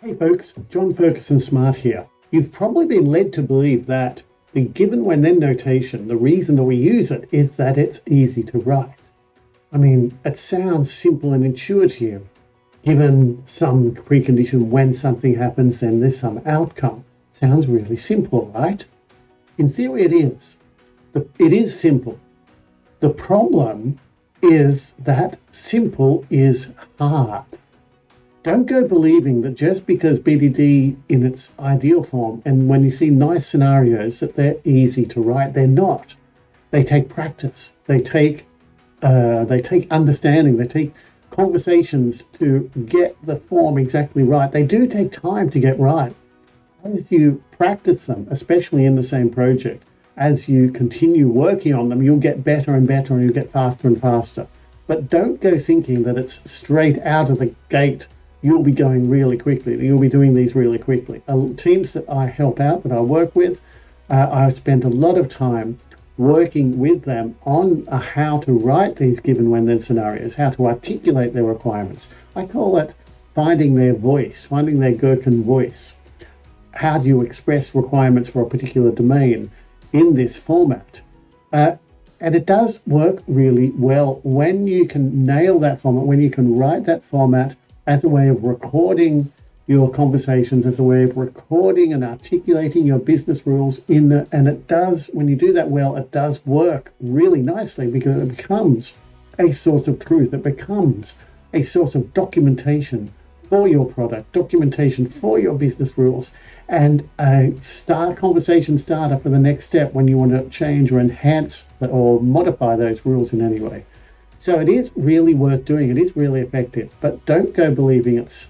Hey folks, John Ferguson Smart here. You've probably been led to believe that the given when then notation, the reason that we use it is that it's easy to write. I mean, it sounds simple and intuitive. Given some precondition when something happens, then there's some outcome. Sounds really simple, right? In theory it is. It is simple. The problem is that simple is hard. Don't go believing that just because BDD in its ideal form, and when you see nice scenarios, that they're easy to write. They're not. They take practice. They take understanding. They take conversations to get the form exactly right. They do take time to get right. As you practice them, especially in the same project, as you continue working on them, you'll get better and better, and you'll get faster and faster. But don't go thinking that it's straight out of the gate. You'll be going really quickly. You'll be doing these really quickly. Teams that I help out, that I work with, I spend a lot of time working with them on how to write these given when then scenarios, how to articulate their requirements. I call it finding their voice, finding their Gherkin voice. How do you express requirements for a particular domain in this format? And it does work really well when you can nail that format, when you can write that format as a way of recording your conversations, as a way of recording and articulating your business rules and it does, when you do that well, it does work really nicely because it becomes a source of truth. It becomes a source of documentation for your product, documentation for your business rules, and a conversation starter for the next step when you want to change or enhance or modify those rules in any way. So it is really worth doing. It is really effective, but don't go believing it's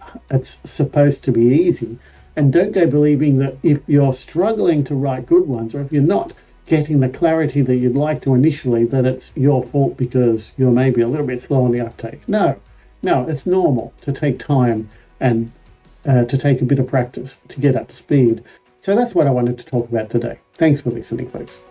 supposed to be easy. And don't go believing that if you're struggling to write good ones, or if you're not getting the clarity that you'd like to initially, that it's your fault because you're maybe a little bit slow on the uptake. No, it's normal to take time and to take a bit of practice to get up to speed. So that's what I wanted to talk about today. Thanks for listening, folks.